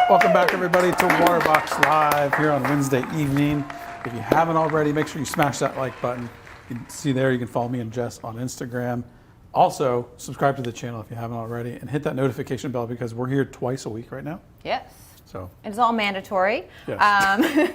Welcome back, everybody, to Waterbox Live here on Wednesday evening. If you haven't already, make sure you smash that like button. You can see there, you can follow me and Jess on Instagram. Also, subscribe to the channel if you haven't already, and hit that notification bell because we're here twice a week right now. Yes. So it's all mandatory. Yes. I'm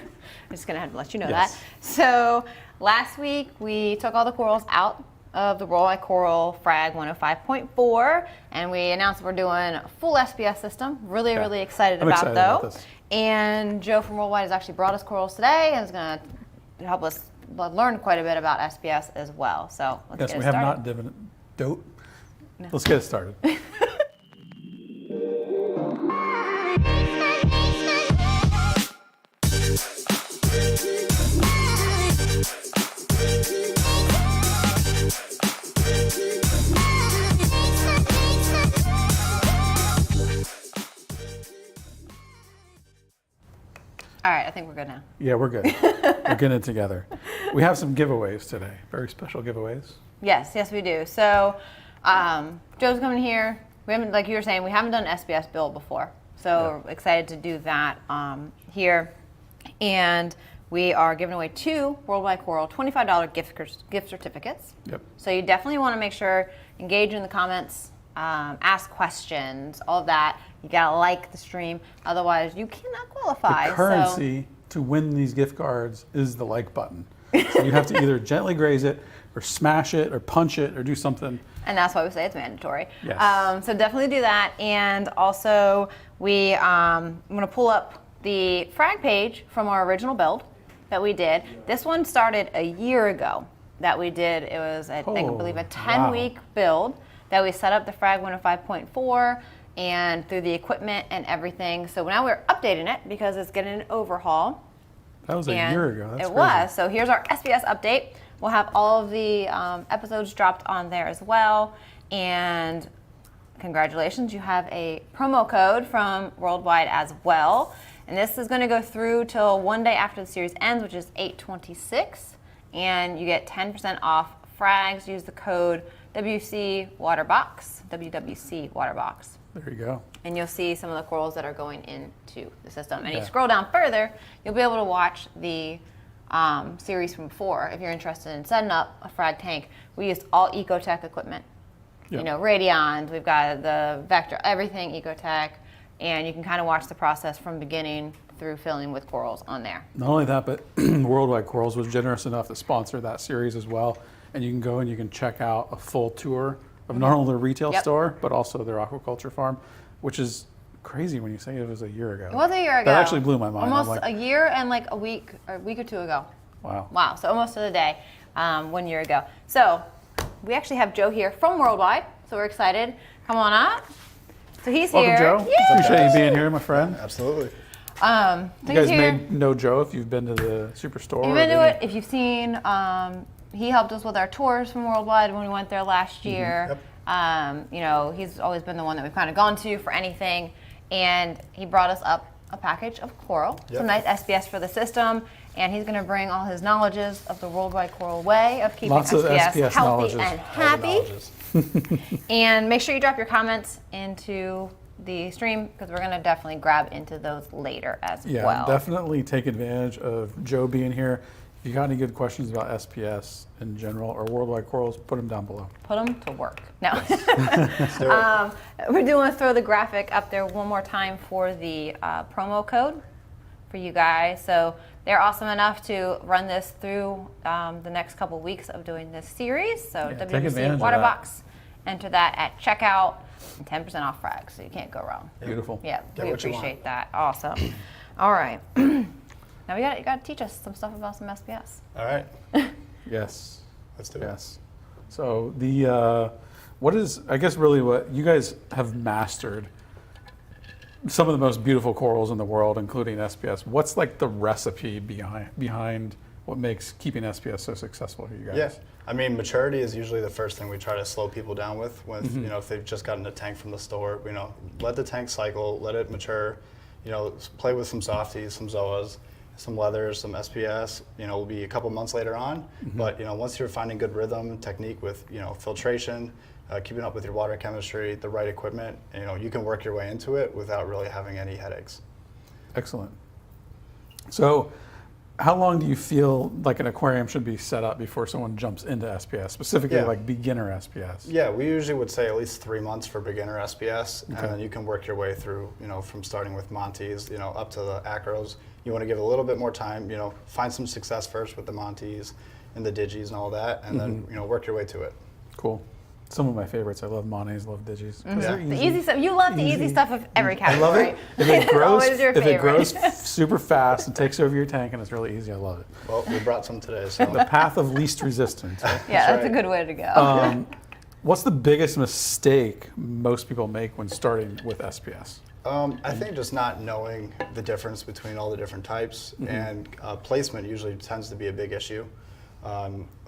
just gonna have to let you know that. So last week we took all the corals out of the Worldwide Coral FRAG 105.4, and we announced we're doing a full SPS system. Really excited about this. And Joe from Worldwide has actually brought us corals today and is going to help us learn quite a bit about SPS as well. So let's get it started. Yes, we have not dope. No. Let's get it started. All right, I think we're good now. Yeah, we're good. We're getting it together. We have some giveaways today, very special giveaways. Yes, we do. So Joe's coming here. We haven't, like you were saying, we haven't done an SPS build before. So we're excited to do that here. And we are giving away 2 Worldwide Coral $25 gift certificates. Yep. So you definitely want to make sure, engage in the comments, ask questions, all of that. You gotta like the stream, otherwise you cannot qualify. The currency to win these gift cards is the like button. So you have to either gently graze it, or smash it, or punch it, or do something. And that's why we say it's mandatory. Yes. So definitely do that. And also, I'm gonna pull up the FRAG page from our original build that we did. This one started a year ago that we did. It was, I believe, a 10-week build that we set up the FRAG 105.4 and through the equipment and everything. So now we're updating it because it's getting an overhaul. That was a year ago. That's crazy. Was. So here's our SPS update. We'll have all of the episodes dropped on there as well. And congratulations, you have a promo code from Worldwide as well. And this is going to go through till one day after the series ends, which is 8/26. And you get 10% off Frags. Use the code WWC Waterbox. There you go. And you'll see some of the corals that are going into the system. And you scroll down further, you'll be able to watch the series from before if you're interested in setting up a frag tank. We used all EcoTech equipment. Yep. You know, Radion, we've got the Vector, everything EcoTech, and you can kind of watch the process from beginning through filling with corals on there. Not only that, but Worldwide Corals was generous enough to sponsor that series as well. And you can go and you can check out a full tour of not only their retail store, but also their aquaculture farm, which is crazy when you say it was a year ago. It was a year ago. That actually blew my mind. Almost a year and like a week or 2 ago. Wow. Wow, so almost to the day, 1 year ago. So we actually have Joe here from Worldwide, so we're excited. Come on up. So he's Welcome, here. Joe. Yay! Appreciate you being here, my friend. Absolutely. So you guys may know Joe if you've been to the Superstore. You've been to it, if you've seen, he helped us with our tours from Worldwide when we went there last year. Yep. You know, he's always been the one that we've kind of gone to for anything. And he brought us up a package of coral, some nice SPS for the system. And he's going to bring all his knowledges of the Worldwide Coral way of keeping SPS healthy and happy. And make sure you drop your comments into the stream because we're going to definitely grab into those later as well. Yeah, definitely take advantage of Joe being here. If you got any good questions about SPS in general or Worldwide Corals, put them down below. Put them to work. No. We do want to throw the graphic up there one more time for the promo code for you guys. So they're awesome enough to run this through the next couple weeks of doing this series. So WWC Waterbox, enter that at checkout, and 10% off Frags, so you can't go wrong. Beautiful. Yeah, we appreciate that. Awesome. All right. Now you got to teach us some stuff about some SPS. All right. Yes. Let's do it. Yes. So what is, I guess really what you guys have mastered some of the most beautiful corals in the world, including SPS. What's like the recipe behind what makes keeping SPS so successful for you guys? Yeah. I mean, maturity is usually the first thing we try to slow people down with. You know, if they've just gotten a tank from the store, you know, let the tank cycle, let it mature. You know, play with some softies, some zoas, some leathers, some SPS. You know, it'll be a couple months later on. But you know, once you're finding good rhythm, technique with filtration, keeping up with your water chemistry, the right equipment, you know, you can work your way into it without really having any headaches. Excellent. So how long do you feel like an aquarium should be set up before someone jumps into SPS, specifically Yeah. like beginner SPS? Yeah, we usually would say at least 3 months for beginner SPS, Okay. and then you can work your way through, from starting with Montes, up to the Acros. You want to give it a little bit more time, find some success first with the Montes and the Digis and all that, and then, work your way to it. Cool. Some of my favorites. I love Montes, love Digis. 'Cause they're The easy stuff. You love the easy stuff of every I category. love it. If it grows, Always your if it favorite. grows super fast and takes over your tank and it's really easy, I love it. Well, we brought some today, so. The path of least resistance. Right? Yeah, that's a right. good way to go. What's the biggest mistake most people make when starting with SPS? I think just not knowing the difference between all the different types, and placement usually tends to be a big issue.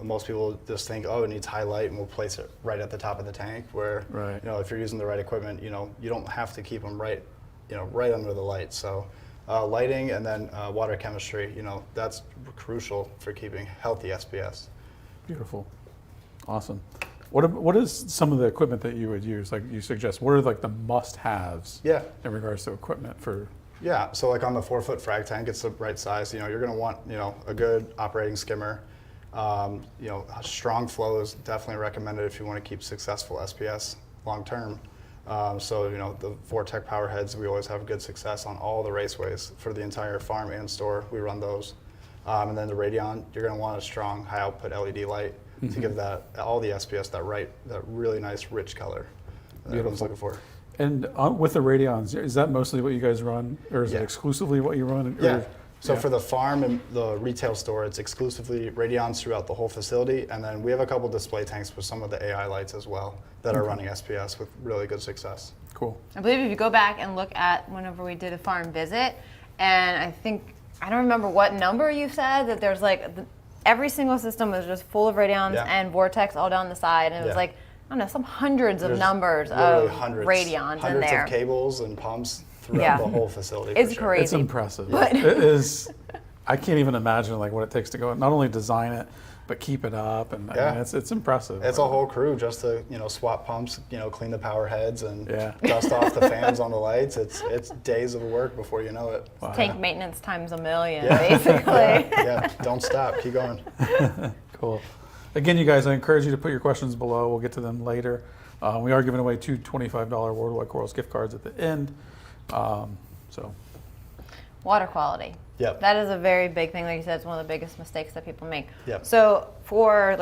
Most people just think, oh, it needs high light, and we'll place it right at the top of the tank. Where, Right. if you're using the right equipment, you don't have to keep them right under the light. So, lighting and then water chemistry, that's crucial for keeping healthy SPS. Beautiful. Awesome. What is some of the equipment that you would use? Like you suggest, what are like the must-haves Yeah. in regards to equipment for? Yeah, so like on the 4-foot frag tank, it's the right size. You're going to want, a good operating skimmer. Strong flow is definitely recommended if you want to keep successful SPS long term. So, the VorTech Powerheads, we always have good success on all the raceways for the entire farm and store. We run those. And then the Radion, you're going to want a strong high output LED light to give all the SPS that really nice rich color that everyone's looking for. And with the Radions, is that mostly what you guys run, or is it Yeah. exclusively what you run? Yeah. Or, So for the farm and the retail store, it's exclusively Radions throughout the whole facility, and then we have a couple display tanks with some of the AI lights as well that are running SPS with really good success. Cool. I believe if you go back and look at whenever we did a farm visit, and I don't remember what number you said, that there's every single system was just full of Radions Yeah. and Vortex all down the side, and it was Yeah. I don't know, some hundreds of There's numbers literally of hundreds Radions in hundreds there. of cables and pumps throughout Yeah. the whole facility. It's for sure. crazy. It's impressive. It is. I can't even imagine like what it takes to go not only design it but keep it up, and I mean, it's impressive. It's a whole crew just to swap pumps, clean the power heads and Yeah. dust off the fans on the lights. It's days of work before you know it. Wow. Tank maintenance times a million, Yeah. basically. Yeah, don't stop, keep going. Cool. Again, you guys, I encourage you to put your questions below. We'll get to them later. We are giving away 2 $25 Worldwide Corals gift cards at the end. So Water quality. Yep. That is a very big thing. Like you said, it's one of the biggest mistakes that people make. Yep. So for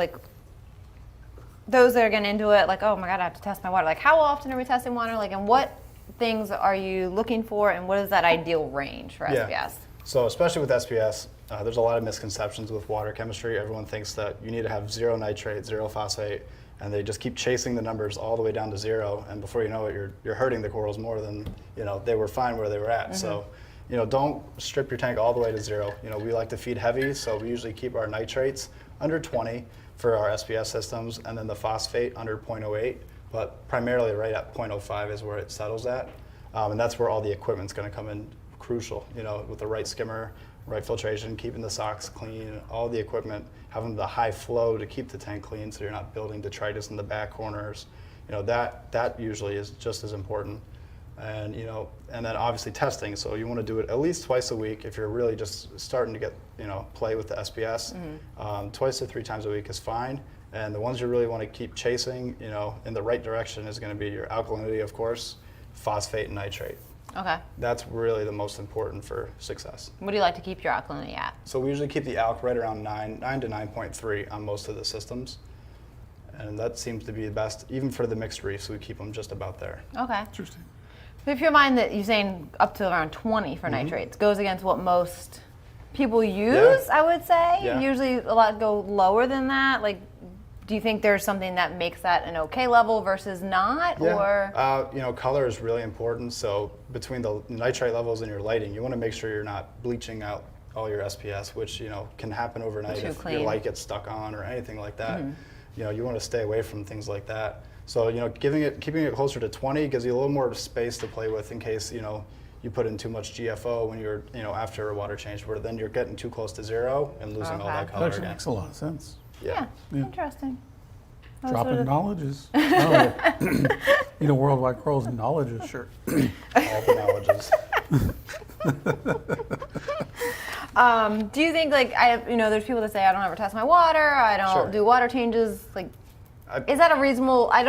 those that are getting into it, oh my God, I have to test my water. How often are we testing water? And what things are you looking for, and what is that ideal range for SPS? So especially with SPS, there's a lot of misconceptions with water chemistry. Everyone thinks that you need to have 0 nitrate, 0 phosphate, and they just keep chasing the numbers all the way down to 0. And before you know it, you're hurting the corals more than they were fine where they were at. So, don't strip your tank all the way to 0. We like to feed heavy, so we usually keep our nitrates under 20 for our SPS systems, and then the phosphate under 0.08. But primarily right at 0.05 is where it settles at, and that's where all the equipment's going to come in crucial. With the right skimmer, right filtration, keeping the socks clean, all the equipment, having the high flow to keep the tank clean so you're not building detritus in the back corners. That usually is just as important. And and then obviously testing. So you want to do it at least twice a week if you're really just starting to get play with the SPS. 2 to 3 times a week is fine. And the ones you really want to keep chasing, in the right direction is going to be your alkalinity, of course, phosphate and nitrate. Okay. That's really the most important for success. What do you like to keep your alkalinity at? So we usually keep the alk right around 9 to 9.3 on most of the systems. And that seems to be the best. Even for the mixed reefs, we keep them just about there. Okay. interesting. If you mind that you're saying up to around 20 for nitrates, goes against what most people use, I would say. Yeah. Usually a lot go lower than that. Do you think there's something that makes that an okay level versus not? Or color is really important. So between the nitrate levels and your lighting, you want to make sure you're not bleaching out all your SPS, which can happen overnight Too if clean. your light gets stuck on or anything like that. You want to stay away from things like that. So keeping it closer to 20 gives you a little more space to play with in case you put in too much GFO when you're after a water change, where then you're getting too close to 0 and losing all that That color actually again. makes a lot of sense. yeah, interesting. Dropping knowledges. Oh, Worldwide Corals knowledges shirt. All the knowledges. Do you think there's people that say I don't ever test my water, I don't Sure. do water changes. Like, is that a reasonable? I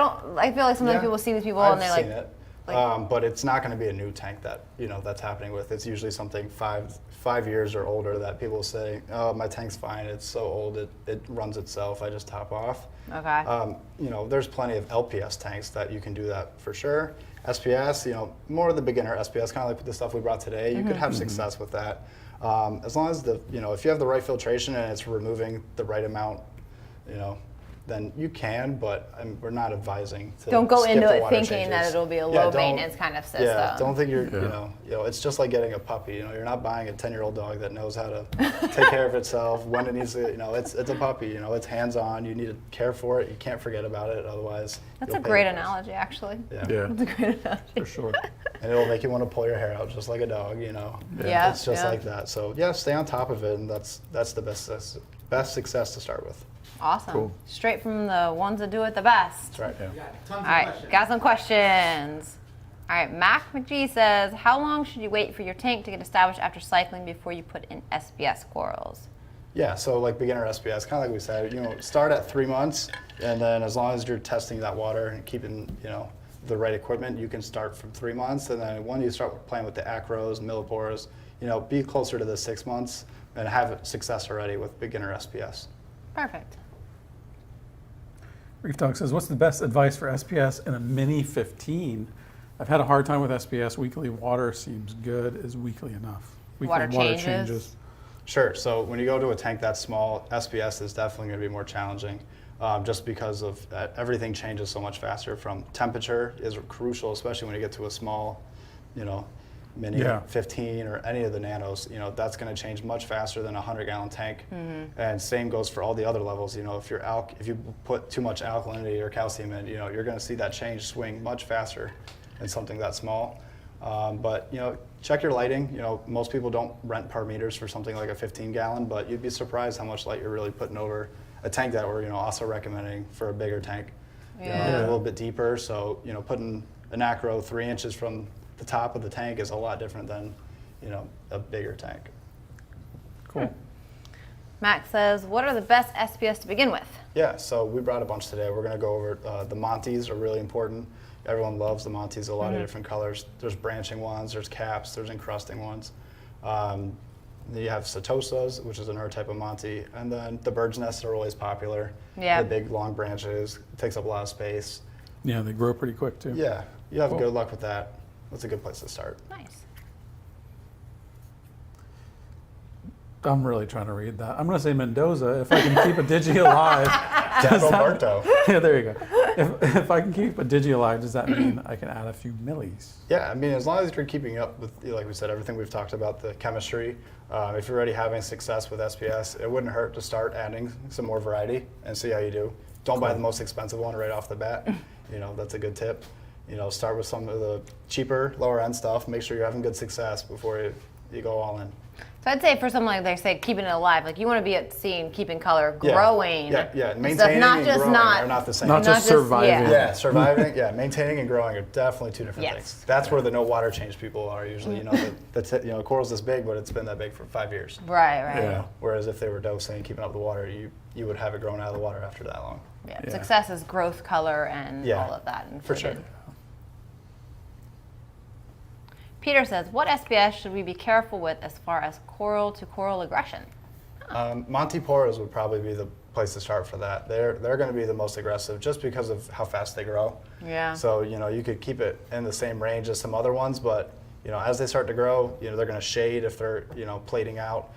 feel like sometimes people see these people and they're I've like, seen it. But it's not going to be a new tank that that's happening with. It's usually something 5 years or older that people say, oh, my tank's fine. It's so old, it runs itself. I just top off. okay, There's plenty of LPS tanks that you can do that for sure. SPS, more of the beginner SPS, kind of like the stuff we brought today. You could have success with that, as long as if you have the right filtration and it's removing the right amount, then you can, but we're not advising to don't go skip into the it water thinking changes. that it'll be a Yeah, low don't- maintenance kind of system. Yeah, don't think you're, it's just like getting a puppy. You're not buying a 10-year-old dog that knows how to take care of itself, when it needs to, it's a puppy, it's hands-on. You need to care for it. You can't forget about it, otherwise That's you'll a pay great the price. analogy, actually. Yeah. Yeah, That's a great analogy. for sure. And it'll make you want to pull your hair out just like a dog, Yeah, It's just yeah. like that. So yeah, stay on top of it, and that's the best success to start with. Awesome. Cool. Straight from the ones that do it the best. That's right. Yeah. All right, got some questions. All right, Mac McGee says, how long should you wait for your tank to get established after cycling before you put in SPS corals? Yeah, so like beginner SPS, kind of like we said, start at 3 months, and then as long as you're testing that water and keeping, the right equipment, you can start from 3 months, and then when you start playing with the acros, millipores, be closer to the 6 months and have success already with beginner SPS. Perfect. Reef Dog says, what's the best advice for SPS in a Mini 15? I've had a hard time with SPS. Weekly water seems good. Is weekly enough? Weekly Water changes? Sure, so when you go to a tank that small, SPS is definitely going to be more challenging, just because of everything changes so much faster. From temperature is crucial, especially when you get to a small, Mini Yeah. 15 or any of the nanos, that's going to change much faster than a 100-gallon tank. And same goes for all the other levels. If you put too much alkalinity or calcium in, you're going to see that change swing much faster in something that small. But check your lighting. Most people don't rent par meters for something like a 15-gallon, but you'd be surprised how much light you're really putting over a tank that we're also recommending for a bigger tank. Yeah. A little bit deeper. So putting an acro 3 inches from the top of the tank is a lot different than a bigger tank. Cool. Max says, what are the best SPS to begin with? Yeah, so we brought a bunch today. We're going to go over the Montes are really important. Everyone loves the Montes, a lot of different colors. There's branching ones, there's caps, there's encrusting ones. Then you have Setosas, which is another type of Monte, and then the bird's nests are always popular. Yeah. The big long branches, it takes up a lot of space. Yeah, they grow pretty quick too. Yeah, you have Cool. good luck with that. That's a good place to start. Nice. I'm really trying to read that. I'm going to say Mendoza if I can keep a digi alive. Roberto. Yeah, there you go. If I can keep a digi alive, does that mean I can add a few millis? Yeah, I mean, as long as you're keeping up with, like we said, everything we've talked about, the chemistry, if you're already having success with SPS, it wouldn't hurt to start adding some more variety and see how you do. Don't buy the most expensive one right off the bat. That's a good tip. Start with some of the cheaper, lower end stuff. Make sure you're having good success before you go all in. So I'd say for something like they say keeping it alive, like you want to be seeing keeping color Yeah. growing. Yeah. and Maintaining stuff, not and just growing not are not the same. Not Not just just- surviving. yeah. Yeah, surviving. Yeah, maintaining and growing are definitely two different Yes. things. That's where the no water change people are usually. Coral's this big, but it's been that big for 5 years. right. Yeah. Whereas if they were dosing, keeping up the water, you would have it growing out of the water after that long. Yeah. Yeah. Success is growth, color, and Yeah, all of that. for sure. included. Peter says, what SPS should we be careful with as far as coral to coral aggression? Monteporos would probably be the place to start for that. They're going to be the most aggressive just because of how fast they grow. Yeah. So you could keep it in the same range as some other ones, but as they start to grow, they're going to shade if they're plating out.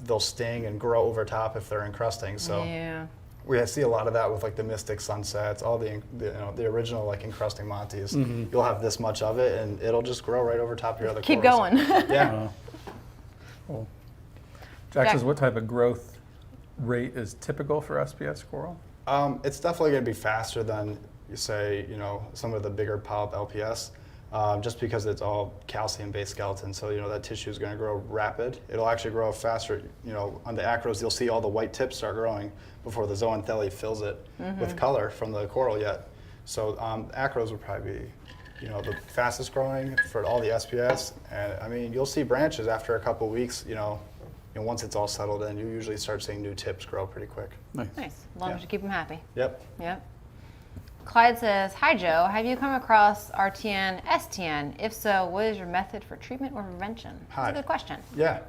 They'll sting and grow over top if they're encrusting. So Yeah. we see a lot of that with like the Mystic Sunsets, all the original like encrusting Montes. You'll have this much of it, and it'll just grow right over top of your other Keep corals. going. Yeah. Cool. Jack Jack- says, what type of growth rate is typical for SPS coral? It's definitely going to be faster than you say, some of the bigger polyp LPS, just because it's all calcium-based skeleton. So that tissue is going to grow rapid. It'll actually grow faster. On the acros, you'll see all the white tips start growing before the zooanthely fills it with color from the coral yet. So acros would probably be you know, the fastest growing for all the SPS. And I mean, you'll see branches after a couple weeks, you know, once it's all settled in, you usually start seeing new tips grow pretty quick. Nice. Nice. As long as you keep them happy. Yep. Yep. Clyde says, hi Joe, have you come across RTN, STN? If so, what is your method for treatment or prevention? Hi. That's a good question. Yeah.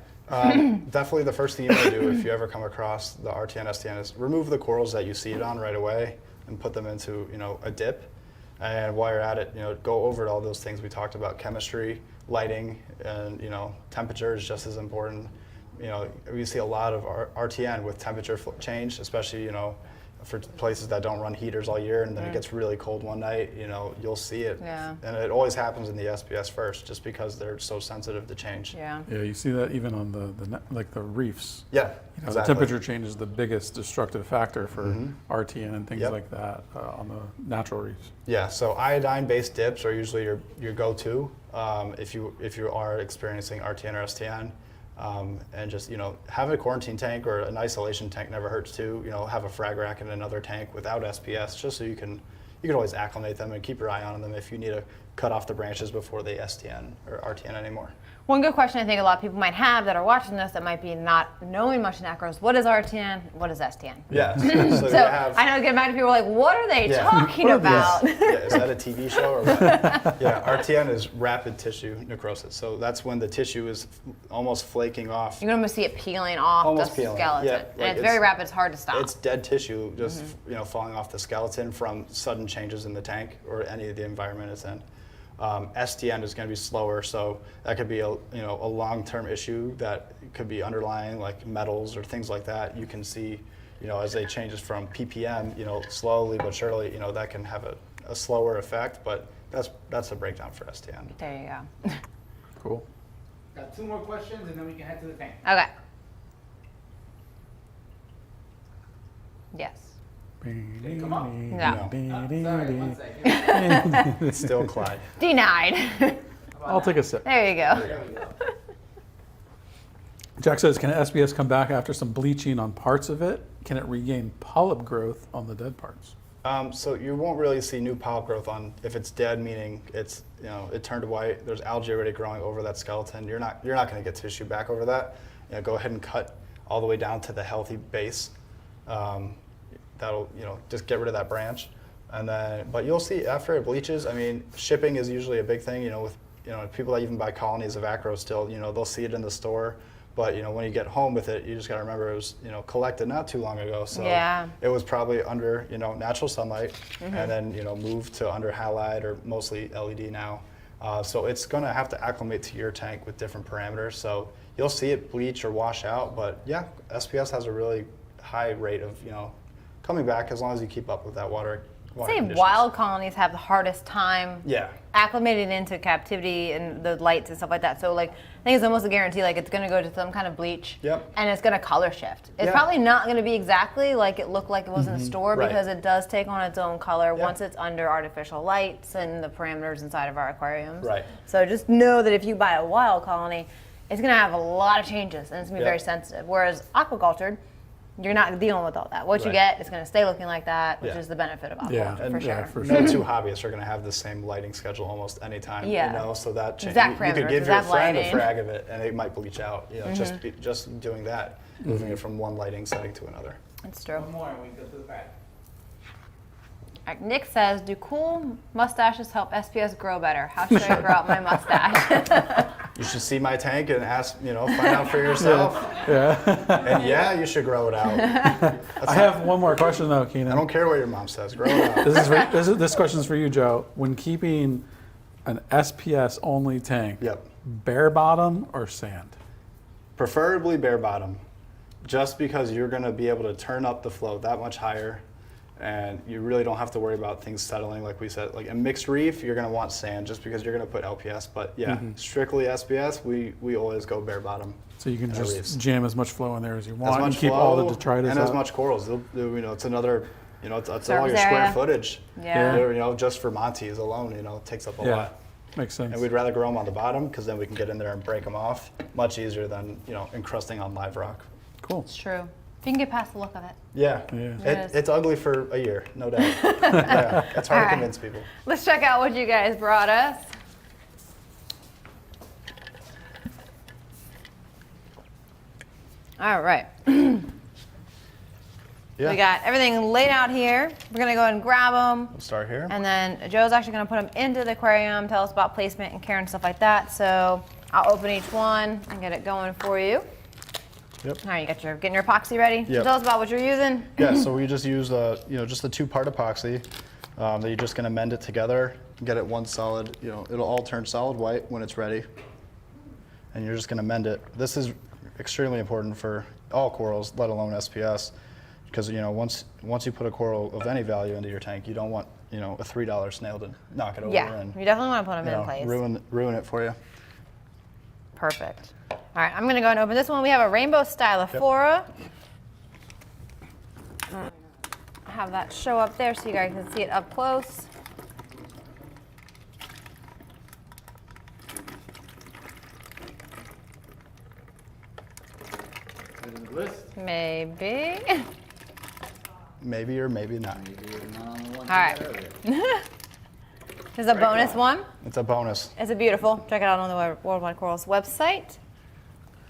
Definitely the first thing you want to do if you ever come across the RTN, STN is remove the corals that you see it on right away and put them into, you know, a dip. And while you're at it, you know, go over all those things we talked about, chemistry, lighting, and, you know, temperature is just as important. You know, we see a lot of RTN with temperature change, especially, you know, for places that don't run heaters all year and then it gets really cold one night, you know, you'll see it. Yeah. And it always happens in the SPS first just because they're so sensitive to change. Yeah. Yeah, you see that even on like the reefs. Yeah, You know, exactly. the temperature change is the biggest destructive factor for RTN and things Yep. like that on the natural reefs. Yeah, so iodine-based dips are usually your go-to if you are experiencing RTN or STN. And just, you know, have a quarantine tank or an isolation tank never hurts too. You know, have a frag rack in another tank without SPS just so you can always acclimate them and keep your eye on them if you need to cut off the branches before they STN or RTN anymore. One good question I think a lot of people might have that are watching this that might be not knowing much in acros, what is RTN, what is STN? Yeah, so you So have, I know a good amount of people are like, what are they Yeah. talking What are about? yeah, is that a TV show or what? Yeah, RTN is rapid tissue necrosis. So that's when the tissue is almost flaking off. You're going to see it peeling off Almost the peeling, skeleton. yeah, And like it's very rapid, it's hard to stop. It's dead tissue just you know, falling off the skeleton from sudden changes in the tank or any of the environment it's in. STN is going to be slower, so that could be a long-term issue that could be underlying like metals or things like that. You can see, you know, as they changes from ppm, you know, slowly but surely, you know, that can have a slower effect, but that's a breakdown for STN. There you go. Cool. Got 2 more questions and then we can head to the tank. Okay. Yes. Come on. No. Sorry, 1 second. Still Clyde. Denied. I'll take a sip. There you go. There we go. Jack says, can SPS come back after some bleaching on parts of it? Can it regain polyp growth on the dead parts? So you won't really see new polyp growth on if it's dead, meaning it's, you know, it turned white. There's algae already growing over that skeleton. You're not going to get tissue back over that. You know, go ahead and cut all the way down to the healthy base. That'll, you know, just get rid of that branch, and then. But you'll see after it bleaches. I mean, shipping is usually a big thing. You know, with people that even buy colonies of acro still, you know, they'll see it in the store. But, you know, when you get home with it, you just got to remember it was, you know, collected not too long ago. So Yeah. it was probably under, you know, natural sunlight and then, you know, moved to under halide or mostly LED now. So it's going to have to acclimate to your tank with different parameters. So you'll see it bleach or wash out. But, yeah, SPS has a really high rate of, you know, coming back as long as you keep up with that water Say conditions. wild colonies have the hardest time Yeah. acclimating into captivity and the lights and stuff like that. So like I think it's almost a guarantee like it's going to go to some kind of bleach Yep. and it's going to color shift. It's Yeah. probably not going to be exactly like it looked like it was in the store Right. because it does take on its own color Yeah. once it's under artificial lights and the parameters inside of our aquariums. Right. So just know that if you buy a wild colony, it's going to have a lot of changes and it's going to be Yep. very sensitive. Whereas aquacultured, you're not dealing with all that. What you Right. get is going to stay looking like that, which Yeah. is the benefit of aquaculture Yeah, for sure. yeah, for No sure. two hobbyists are going to have the same lighting schedule almost any time. Yeah. You know, so that Exact you could parameters, give your exact friend lighting. a frag of it, and it might bleach out. You know, just doing that, moving it from one lighting setting to another. It's true. 1 more and we go to the back. All right, Nick says, do cool mustaches help SPS grow better? How should I grow out my mustache? You should see my tank and ask, you know, find out for yourself. Yeah. And yeah, you should grow it out. I have one more question though, Keenan. I don't care what your mom says. Grow it out. This question is for you, Joe. When keeping an SPS only tank, Yep. bare bottom or sand? Preferably bare bottom, just because you're going to be able to turn up the flow that much higher, and you really don't have to worry about things settling. Like we said, like a mixed reef, you're going to want sand just because you're going to put LPS. But yeah, strictly SPS, we always go bare bottom. So you can And just reefs. jam as much flow in there as you As want and much keep flow all the detritus and as out. much corals. You know, it's another. You know, it's all Surface your square area. footage. Yeah. You know, just for Montes alone, you know, it takes up a Yeah, lot. makes sense. And we'd rather grow them on the bottom because then we can get in there and break them off much easier than, you know, encrusting on live rock. Cool. It's true. If you can get past the look of it. Yeah, Yes. it's ugly for a year, no doubt. Yeah, it's hard All to right. convince people. Let's check out what you guys brought us. All right. Yeah, We got everything laid out here. We're gonna go ahead and grab them. we'll start here. And then Joe's actually gonna put them into the aquarium, tell us about placement and care and stuff like that. So I'll open each one and get it going for you. Yep. All right, you got your getting your epoxy ready. Yep. Tell us about what you're using. Yeah, so we just use just a 2-part epoxy that you're just gonna mend it together, get it one solid. It'll all turn solid white when it's ready, and you're just gonna mend it. This is extremely important for all corals, let alone SPS, because once you put a coral of any value into your tank, you don't want a $3 snail to knock it over Yeah, and you definitely want to put them in place. ruin it for you. Perfect. All right, I'm gonna go and open this one. We have a rainbow stylophora. I have that show up there so you guys can see it up close. Is it in the list? Maybe. Maybe or maybe not. Maybe it's not on the one. All right. This is a bonus one. It's a bonus. It's a beautiful. Check it out on the Worldwide Corals website.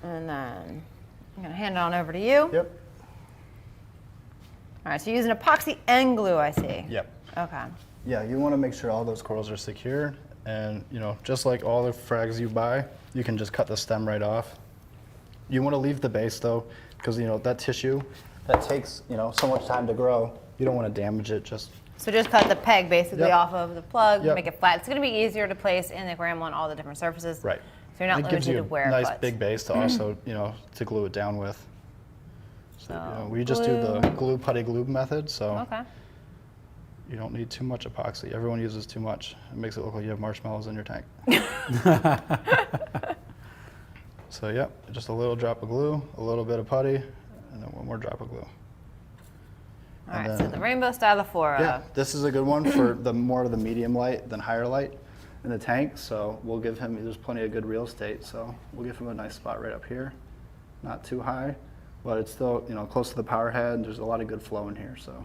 And then I'm gonna hand it on over to you. Yep. All right, so you're using epoxy and glue, I see. Yep. Okay. Yeah, you want to make sure all those corals are secure, and just like all the frags you buy, you can just cut the stem right off. You want to leave the base though, because that tissue that takes so much time to grow. You don't want to damage it. So just cut the peg basically Yep. off of the plug, Yep. make it flat. It's gonna be easier to place in the aquarium on all the different surfaces. Right. So you're not It gives limited you to where a it nice cuts. big base to also to glue it down with. So So, we just do the glue. putty glue method, so Okay. you don't need too much epoxy. Everyone uses too much. It makes it look like you have marshmallows in your tank. So yeah, just a little drop of glue, a little bit of putty, and then one more drop of glue. All right, And so then- the rainbow stylophora. Yeah, this is a good one for the more of the medium light than higher light in the tank. So we'll give him, there's plenty of good real estate. So we'll give him a nice spot right up here. Not too high, but it's still, close to the power head. There's a lot of good flow in here, so.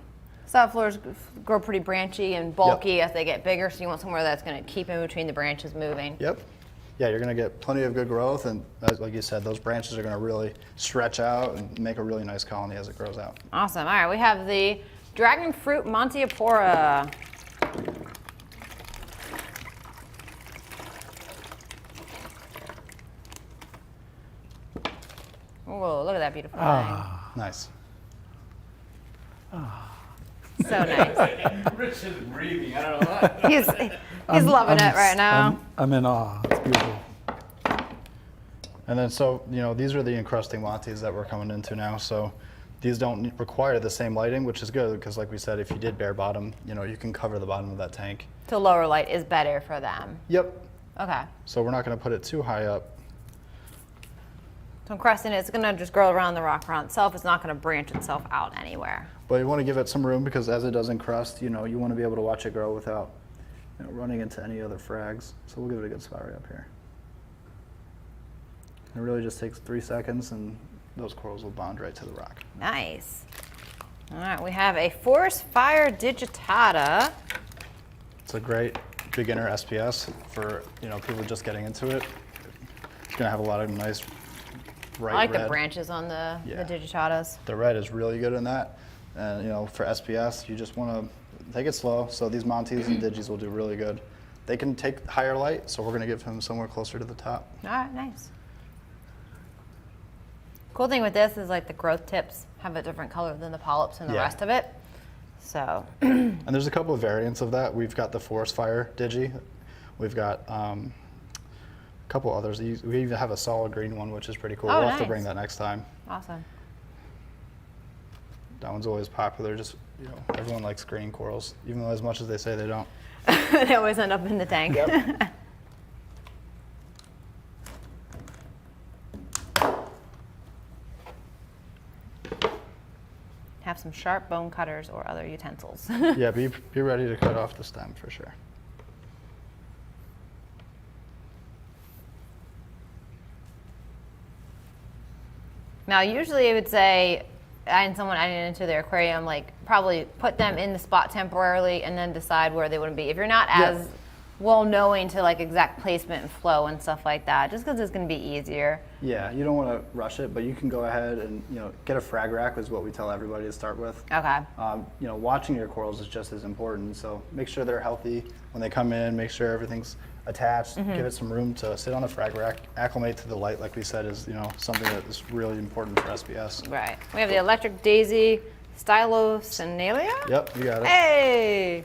Stylophores grow pretty branchy and bulky as they get bigger, so you want somewhere that's gonna keep in between the branches moving. Yep. Yeah, you're gonna get plenty of good growth, and like you said, those branches are gonna really stretch out and make a really nice colony as it grows out. Awesome. All right, we have the dragon fruit Montiapora. Whoa, look at that beautiful Nice. thing. So nice. Rich is breathing. I don't know what. He's loving it right now. I'm in awe. It's beautiful. And then these are the encrusting Montes that we're coming into now. So these don't require the same lighting, which is good because like we said, if you did bare bottom, you can cover the bottom of that tank. So lower light is better for them. Yep. Okay. So we're not gonna put it too high up. So encrusting it, it's gonna just grow around the rock around itself. It's not gonna branch itself out anywhere. But you wanna give it some room because as it does encrust, you wanna be able to watch it grow without running into any other frags. So we'll give it a good spot right up here. It really just takes 3 seconds and those corals will bond right to the rock. Nice. All right, we have a forest fire digitata. It's a great beginner SPS for people just getting into it. It's gonna have a lot of nice bright I like red. the branches on the Yeah. digitatas. The red is really good in that. And for SPS, you just want to take it slow. So these Montes and Digis will do really good. They can take higher light, so we're going to give him somewhere closer to the top. All right, nice. Cool thing with this is like the growth tips have a different color than the polyps and the Yeah. rest of it. So, And there's a couple of variants of that. We've got the Forest Fire Digi. We've got a couple others. We even have a solid green one, which is pretty cool. Oh, We'll have to nice. bring that next time. awesome. That one's always popular. Just everyone likes green corals, even though as much as they say they don't. They always end up in the tank. Yep. Have some sharp bone cutters or other utensils. Yeah, be ready to cut off the stem for sure. Now, usually I would say and someone adding it into their aquarium, like probably put them in the spot temporarily and then decide where they want to be. If you're not as well knowing to like exact placement and flow and stuff like that, just because it's going to be easier. Yeah, you don't want to rush it, but you can go ahead and get a frag rack is what we tell everybody to start with. Okay. Watching your corals is just as important. So make sure they're healthy when they come in. Make sure everything's attached. Give it some room to sit on a frag rack. Acclimate to the light, like we said, is something that is really important for SPS. Right. We have the electric daisy, stylosinalia. Yep, you got it. Hey.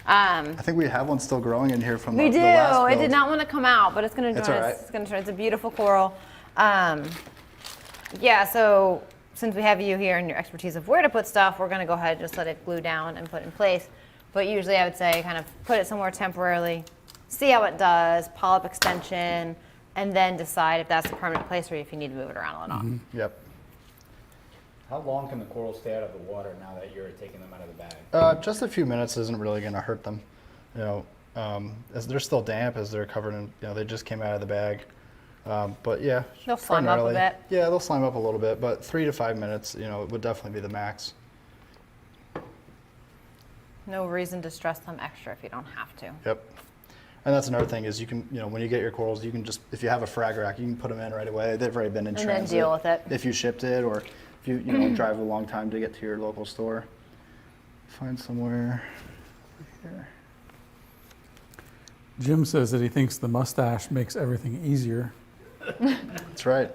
I think we have one still growing in here from We the do. last build. It did not want to come out, but it's going to It's join all us. right. It's going to turn. It's a beautiful coral. Yeah. So since we have you here and your expertise of where to put stuff, we're going to go ahead and just let it glue down and put in place. But usually, I would say kind of put it somewhere temporarily, see how it does, polyp extension, and then decide if that's a permanent place or if you need to move it around or not. Yep. How long can the corals stay out of the water now that you're taking them out of the bag? Just a few minutes isn't really going to hurt them. As they're still damp, as they're covered in, they just came out of the bag. But yeah, They'll slime up a primarily- bit. Yeah, they'll slime up a little bit, but 3 to 5 minutes, would definitely be the max. No reason to stress them extra if you don't have to. Yep. And that's another thing is you can, when you get your corals, you can just, if you have a frag rack, you can put them in right away. They've already been in And transit. then deal with it. If you shipped it, or if you, drive a long time to get to your local store. Find somewhere here. Jim says that he thinks the mustache makes everything easier. That's right.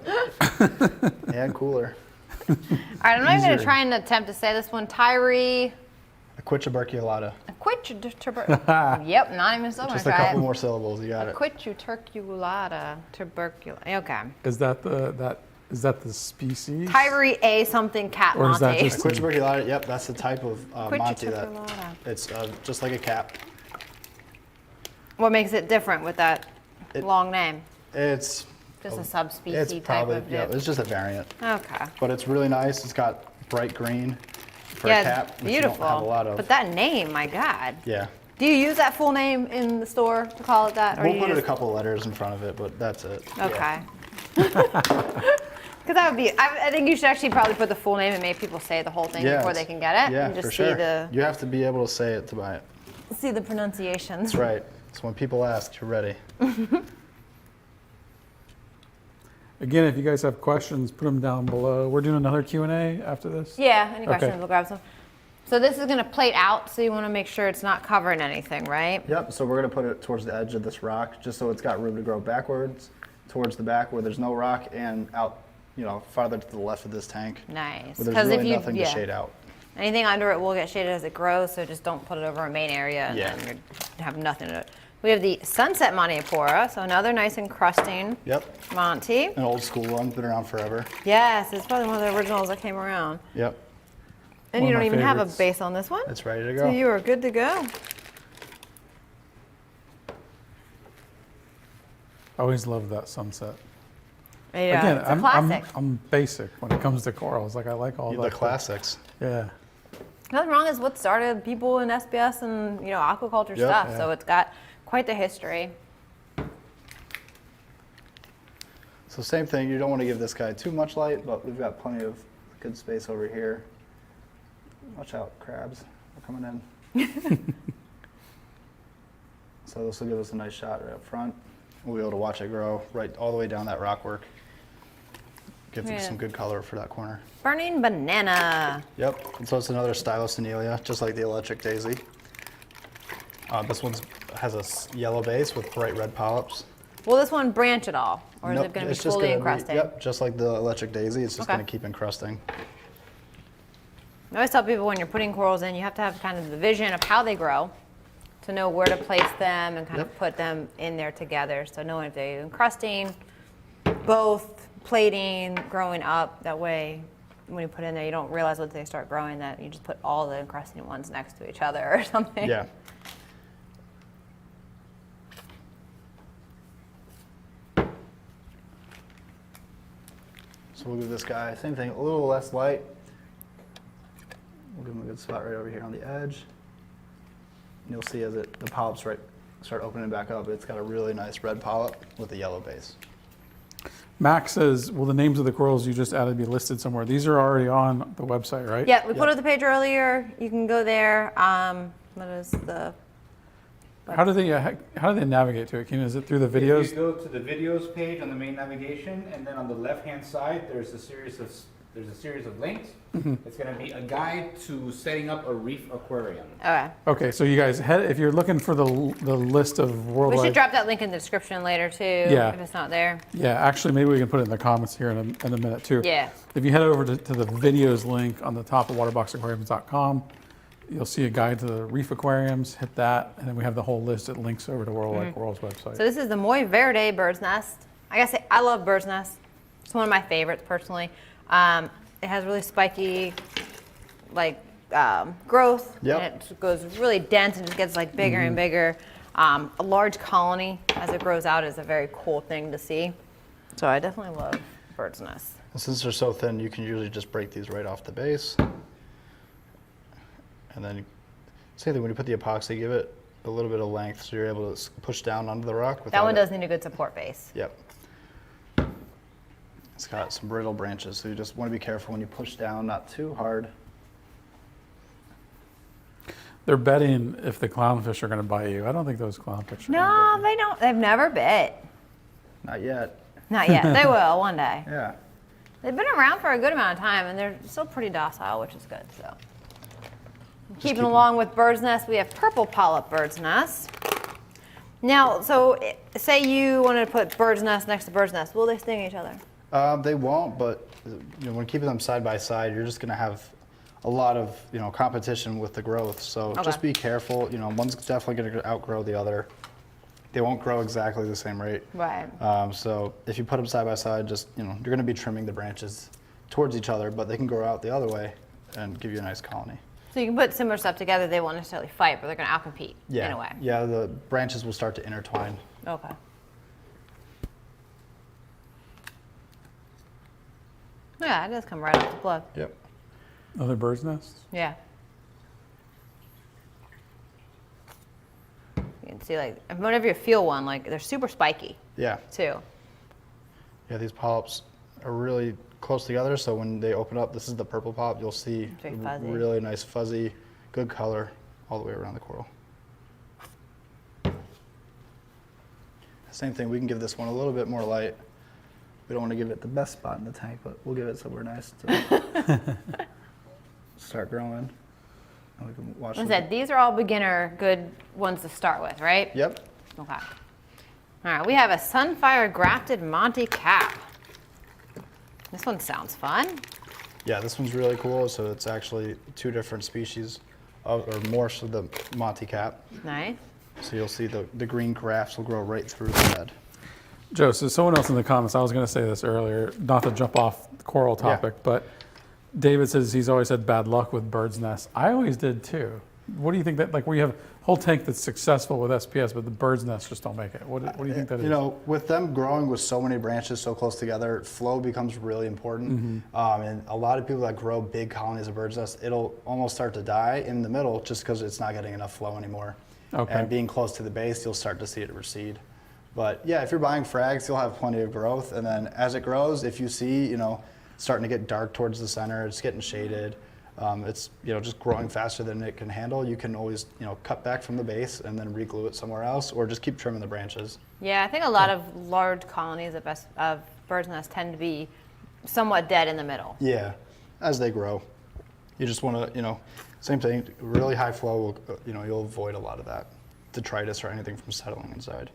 And cooler. All right, I'm not even going Easier. to try and attempt to say this one. Tyree. Aquituberculata. Yep, not even so much. Just a couple more syllables, you got it. Aquituberculata tuberculata. Okay. Is that the species? Tyree A something cat Or is that Monte. just- Aquituberculata, yep, that's the type of Monte that Aquituberculata. it's just like a cap. What makes it different with that long name? It's Just a subspecies it's type probably of yeah, dip. it's just a variant, Okay. but it's really nice. It's got bright green for Yeah, a cap, it's which you don't beautiful. have a lot of. But that name, my God. Yeah, Do you use that full name in the store to call it that? Or we'll you put it a just, couple letters in front of it, but that's it. Yeah. Okay. Because that would be, I think you should actually probably put the full name and make people say the whole thing Yeah, before they can get it. Yeah, and just for see sure. You have to be able to say it to buy it. see the pronunciations. That's right. So when people ask, you're ready. Again, if you guys have questions, put them down below. We're doing another Q&A after this? Yeah, any questions, Okay. we'll grab some. So this is going to plate out, so you want to make sure it's not covering anything, right? Yep. So we're gonna put it towards the edge of this rock, just so it's got room to grow backwards, towards the back where there's no rock, and out, farther to the left of this tank, Nice. where there's really nothing to yeah, shade out. anything under it will get shaded as it grows, so just don't put it over a main area and Yeah. then you have nothing to it. We have the Sunset Monteapora, so another nice encrusting Yep. Monte. An old school one, been around forever. Yes, it's probably one of the originals that came around. Yep. And One you of don't my even have a favorites. base on this one, It's ready to so go. you are good to go. I always loved that sunset. Yeah, Again, it's a classic. I'm basic when it comes to corals. Like I like all The that. classics. Yeah. Nothing wrong is what started people in SPS and aquaculture Yep. stuff. Yeah. So it's got quite the history. So same thing, you don't want to give this guy too much light, but we've got plenty of good space over here. Watch out, crabs. They're coming in. So this will give us a nice shot right up front. We'll be able to watch it grow right all the way down that rockwork. Give them Yeah. some good color for that corner. Burning banana. Yep, and so it's another stylosinalia, just like the electric daisy. This one has a yellow base with bright red polyps. Will this one branch at all? Or is Nope, it going to be it's just fully gonna be- encrusted? Yep, just like the electric daisy, it's just Okay. going to keep encrusting. I always tell people when you're putting corals in, you have to have kind of the vision of how they grow to know where to place them and kind of Yep. put them in there together. So knowing if they're encrusting, both plating, growing up, that way when you put in there, you don't realize once they start growing that you just put all the encrusting ones next to each other or something. Yeah. So we'll give this guy, same thing, a little less light. We'll give him a good spot right over here on the edge. And you'll see as the polyps start opening back up, it's got a really nice red polyp with a yellow base. Max says, will the names of the corals you just added be listed somewhere? These are already on the website, right? Yeah, we put up the page earlier. You can go there. What is the... How do they navigate to it? Is it through the videos? If you go to the videos page on the main navigation, and then on the left-hand side, there's a series of links. It's going to be a guide to setting up a reef aquarium. Okay. Okay, so you guys, if you're looking for the list of We worldwide... should drop that link in the description later, too, Yeah. if it's not there. Yeah, actually, maybe we can put it in the comments here in a minute, too. Yeah. If you head over to the videos link on the top of waterboxaquariums.com, you'll see a guide to the reef aquariums. Hit that, and then we have the whole list. It links over to Worldwide Corals website. So this is the Muy Verde bird's nest. I gotta say, I love bird's nest. It's one of my favorites, personally. It has really spiky, like, growth. Yep. And it goes really dense and it gets like bigger and bigger. A large colony as it grows out is a very cool thing to see. So I definitely love bird's nest. And since they're so thin, you can usually just break these right off the base. And then, same thing, when you put the epoxy, give it a little bit of length so you're able to push down onto the rock. That one does need a good support base. Yep. It's got some brittle branches, so you just want to be careful when you push down, not too hard. They're betting if the clownfish are going to bite you. I don't think those clownfish are No, gonna bite they don't. They've never bit. Not yet. Not yet. They will one day. Yeah. They've been around for a good amount of time, and they're still pretty docile, which is good. So, keeping along with bird's nest, we have purple polyp bird's nest. Now, so say you wanted to put bird's nest next to bird's nest, will they sting each other? They won't, but when keeping them side by side, you're just going to have a lot of competition with the growth. So just be careful. One's definitely going to outgrow the other. They won't grow exactly the same rate. Right. So if you put them side by side, just you're going to be trimming the branches towards each other, but they can grow out the other way and give you a nice colony. So you can put similar stuff together. They won't necessarily fight, but they're going to outcompete in a way. Yeah, the branches will start to intertwine. Okay. Yeah, it does come right off the plug. Yep. Other bird's nests? Yeah. You can see, like, whenever you feel one, like, they're super spiky, Yeah. too. Yeah, these polyps are really close together, so when they open up, this is the purple polyp, you'll see Very fuzzy. really nice fuzzy, good color all the way around the coral. Same thing, we can give this one a little bit more light. We don't want to give it the best spot in the tank, but we'll give it somewhere nice to start growing. And we can watch Like I them. said, these are all beginner good ones to start with, right? Yep. Okay. All right, we have a Sunfire grafted Monty cap. This one sounds fun. Yeah, this one's really cool. So it's actually two different species or morphs of the Monty cap. Nice. So you'll see the green grafts will grow right through the bed. Joe, so someone else in the comments, I was going to say this earlier, not to jump off the coral topic, but David says he's always had bad luck with bird's nests. I always did too. What do you think that, like, where you have a whole tank that's successful with SPS, but the bird's nests just don't make it? What do you think that is? With them growing with so many branches so close together, flow becomes really important. And a lot of people that grow big colonies of bird's nests, it'll almost start to die in the middle just because it's not getting enough flow anymore. Okay. And being close to the base, you'll start to see it recede. But yeah, if you're buying frags, you'll have plenty of growth. And then as it grows, if you see, starting to get dark towards the center, it's getting shaded, it's just growing faster than it can handle, you can always cut back from the base and then re-glue it somewhere else, or just keep trimming the branches. Yeah, I think a lot of large colonies of bird's nests tend to be somewhat dead in the middle. Yeah, as they grow. You just want to, same thing, really high flow, you'll avoid a lot of that detritus or anything from settling inside.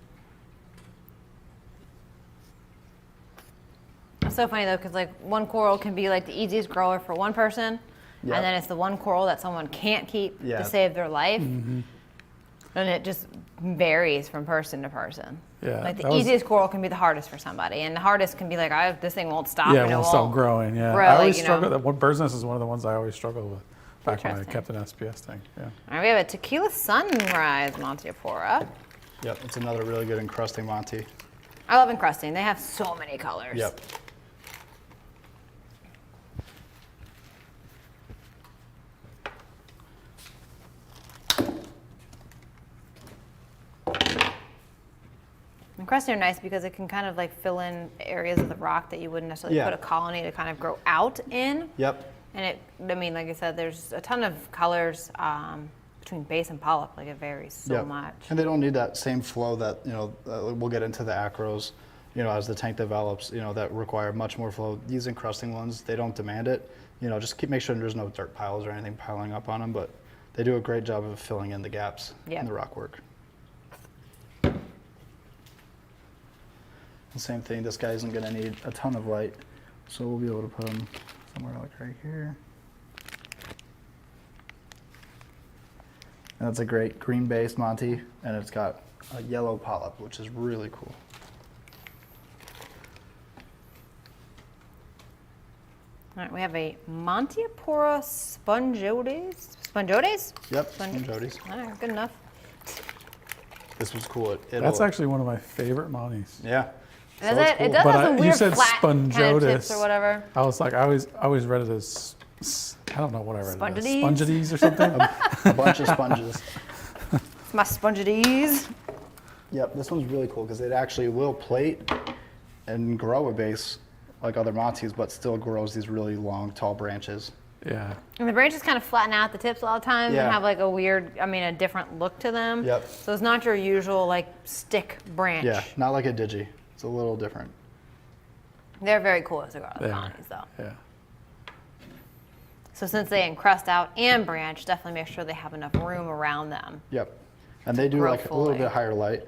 It's so funny though, because like one coral can be like the easiest grower for one person, Yep. and then it's the one coral that someone can't keep Yeah. to save their life. And it just varies from person to person. Yeah, Like the that was- easiest coral can be the hardest for somebody, and the hardest can be like, this thing won't stop. Yeah, and it won't stop growing. Yeah, grow, I always like, struggle. That bird's nest is one of the ones I always struggled with back when I Interesting. kept an SPS thing. Yeah. All right, we have a tequila sunrise Montiapora. Yep, it's another really good encrusting Monty. I love encrusting. They have so many colors. Yep. And crusting are nice because it can kind of like fill in areas of the rock that you wouldn't necessarily Yeah. put a colony to kind of grow out in. Yep. And it, I mean, like I said, there's a ton of colors between base and polyp. Like it varies so Yep. much. And they don't need that same flow that, you know, we'll get into the acros, you know, as the tank develops, you know, that require much more flow. These encrusting ones, they don't demand it. You know, just make sure there's no dirt piles or anything piling up on them, but they do a great job of filling in the gaps in the rock work. The same thing, this guy isn't gonna need a ton of light, so we'll be able to put him somewhere like right here. And that's a great green base Monty, and it's got a yellow polyp, which is really cool. All right, we have a Montiapora Spongiotes. Spongiotes? Yep, Jody's. All right, good enough. This was cool. That's actually one of my favorite Monties. Yeah. Does So it's it? cool. It does But have some you weird said flat kind of tips Spongiotis. or whatever. I was like, I always read it as, I don't know what I read it as. Spongides? Spongides or something? A bunch of sponges. It's my Spongiotes. Yep, this one's really cool because it actually will plate and grow a base like other Monties, but still grows these really long, tall branches. Yeah. And the branches kind of flatten out the tips a lot of times Yeah. and have like a weird, I mean, a different look to them. Yep. So it's not your usual like stick branch. Yeah, not like a digi. It's a little different. They're very cool as they grow the They are. colonies though. Yeah. So since they encrust out and branch, definitely make sure they have enough room around them. Yep. And they do Grow like a little fully. bit higher light,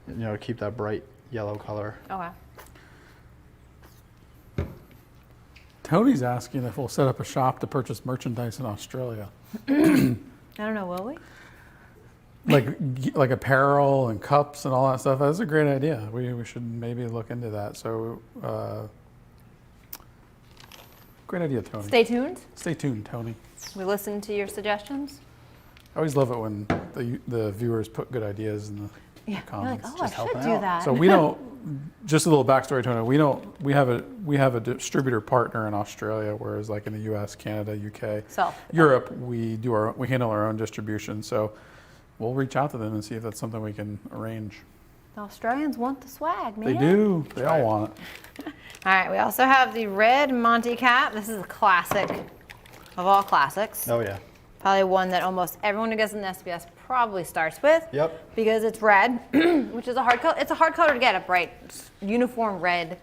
you know, to keep that bright yellow color. Okay. Tony's asking if we'll set up a shop to purchase merchandise in Australia. I don't know, will we? Like apparel and cups and all that stuff. That's a great idea. We should maybe look into that. So, great idea, Tony. Stay tuned. Stay tuned, Tony. We listen to your suggestions. I always love it when the viewers put good ideas in the Yeah. You're like, comments. oh, Just I should helping do out. that. So we don't. Just a little backstory, Tony. We have a distributor partner in Australia, whereas like in the U.S., Canada, UK, Europe, we handle our own distribution. So we'll reach out to them and see if that's something we can arrange. The Australians want the swag, man. They do. They all want it. All right, we also have the red Monty cap. This is a classic of all classics. Oh yeah. Probably one that almost everyone who gets in the SPS probably starts with. Yep. Because it's red, which is a hard color. It's a hard color to get a bright, uniform red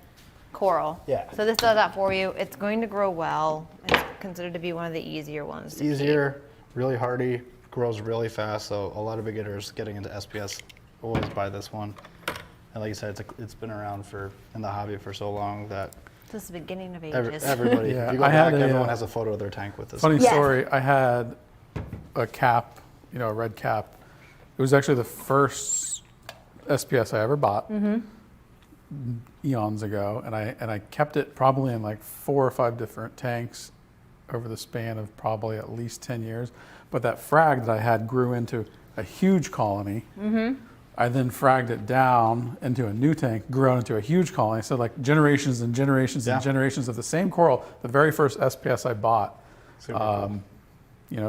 coral. Yeah. So this does that for you. It's going to grow well. It's considered to be one of the easier ones. It's easier, really hardy, grows really fast. So a lot of beginners getting into SPS always buy this one. And like you said, it's been around in the hobby for so long that This is the beginning of ages. everybody, Yeah, if you go I had back, a, everyone has a photo of their tank with this. Funny Yes. story. I had a cap, a red cap. It was actually the first SPS I ever bought eons ago, and I kept it probably in like 4 or 5 different tanks over the span of probably at least 10 years. But that frag that I had grew into a huge colony. I then fragged it down into a new tank, grew out into a huge colony. So like generations and generations and generations of the same coral. The very first SPS I bought, Super cool.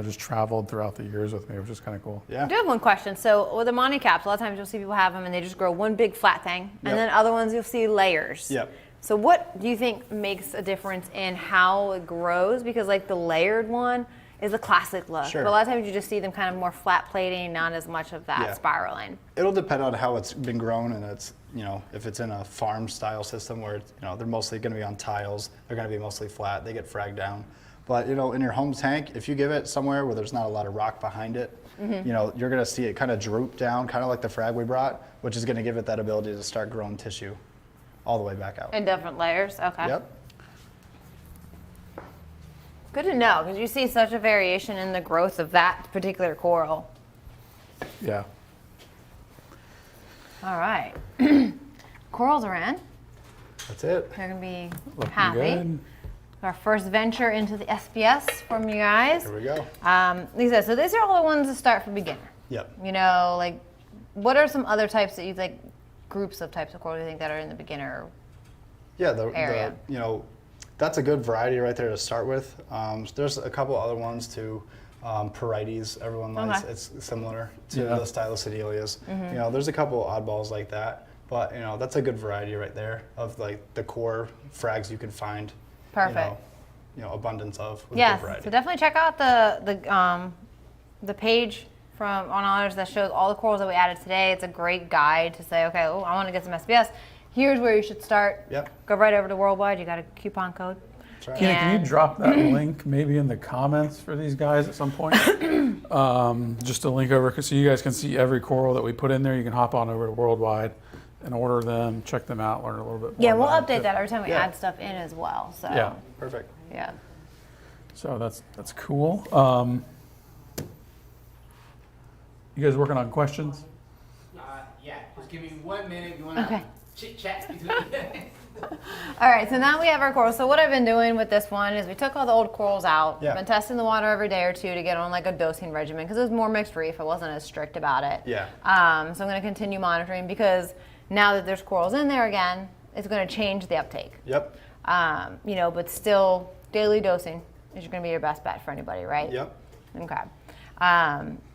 Just traveled throughout the years with me, which is kind of cool. Yeah. I do have one question. So with the Monty caps, a lot of times you'll see people have them and they just grow one big flat thing, and then other ones you'll see layers. Yep. So what do you think makes a difference in how it grows? Because like the layered one is a classic look, Sure. but a lot of times you just see them kind of more flat plating, not as much of that Yeah. spiraling. It'll depend on how it's been grown, and it's, if it's in a farm style system where, they're mostly going to be on tiles, they're going to be mostly flat, they get fragged down. But, in your home tank, if you give it somewhere where there's not a lot of rock behind it, you're going to see it kind of droop down, kind of like the frag we brought, which is going to give it that ability to start growing tissue all the way back out. In different layers, okay. Yep. Good to know, because you see such a variation in the growth of that particular coral. Yeah. All right. Corals are in. That's it. They're going to be Looking happy. good. Our first venture into the SPS from you guys. Here we go. Lisa, so these are all the ones that start from beginner. Yep. Like, what are some other types that you think, groups of types of coral you think that are in the beginner? Yeah, area. That's a good variety right there to start with. There's a couple other ones too. Parites, everyone likes. Okay. It's similar to Yeah. the Stylosidelias. There's a couple oddballs like that. But you know, that's a good variety right there of like the core frags you can find. Perfect. You know, abundance of with Yes, good variety. so definitely check out the page from on Honors that shows all the corals that we added today. It's a great guide to say, okay, oh, I want to get some SPS. Here's where you should start. Yep. Go right over to Worldwide. You got a coupon code. That's right. Keena, can And- you drop that link maybe in the comments for these guys at some point? Just a link over so you guys can see every coral that we put in there. You can hop on over to Worldwide and order them, check them out, learn a little bit more. Yeah, we'll about update it. that every time we Yeah. add stuff in as well. So Yeah. Perfect. yeah. So that's cool. You guys working on questions? Yeah, just give me 1 minute. You want to Okay. chit chat? All right, so now we have our corals. So what I've been doing with this one is we took all the old corals out. Yeah. Been testing the water every day or two to get on like a dosing regimen because it was more mixed reef. I wasn't as strict about it. Yeah. So I'm going to continue monitoring because now that there's corals in there again, it's going to change the uptake. Yep. You know, but still daily dosing is going to be your best bet for anybody, right? Yep. Okay.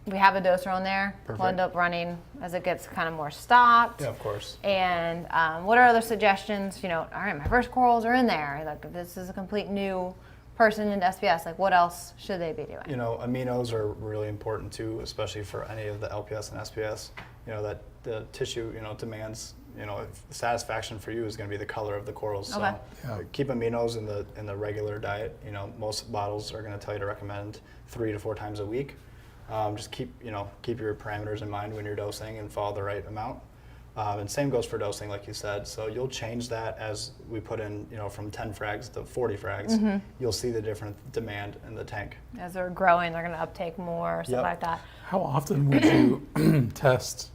We have a doser on there. We'll Perfect. end up running as it gets kind of more stocked. Yeah, of course. And what are other suggestions? You know, all right, my first corals are in there. Like, if this is a complete new person in SPS, like, what else should they be doing? You know, aminos are really important too, especially for any of the LPS and SPS. You know, that the tissue, you know, demands, you know, satisfaction for you is going to be the color of the corals. Okay. So Yeah. keep aminos in the regular diet. You know, most bottles are going to tell you to recommend 3 to 4 times a week. Just keep your parameters in mind when you're dosing and follow the right amount. And same goes for dosing, like you said. So you'll change that as we put in, you know, from 10 frags to 40 frags. You'll see the different demand in the tank. As they're growing, they're going to uptake more, stuff Yep. like that. How often would you test,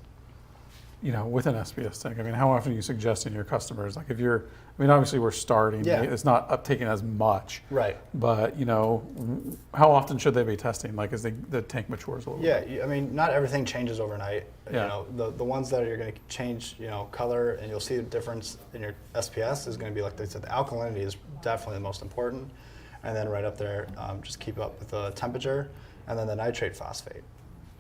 you know, with an SPS tank? I mean, how often are you suggesting your customers? Like if you're, I mean, obviously we're starting, Yeah. it's not uptaking as much, Right. but you know, how often should they be testing? Like as the tank matures a little bit? Yeah, I mean, not everything changes overnight. Yeah. You know, the ones that are going to change, you know, color, and you'll see the difference in your SPS is going to be, like they said, the alkalinity is definitely the most important. And then right up there, just keep up with the temperature, and then the nitrate phosphate.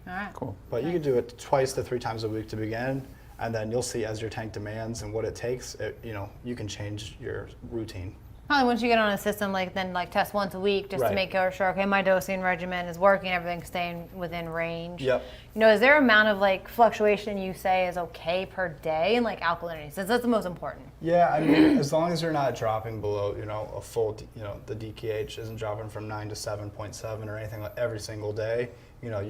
All right. Cool. But you can do it 2 to 3 times a week to begin, and then you'll see as your tank demands and what it takes, you know, you can change your routine. Probably once you get on a system, like then like test once a week just to Right. make sure, okay, my dosing regimen is working, everything's staying within range. Yep. You know, is there amount of like fluctuation you say is okay per day in like alkalinity? Since that's the most important. Yeah, I mean, as long as you're not dropping below, you know, a full, you know, the DKH isn't dropping from 9 to 7.7 or anything like every single day, you know,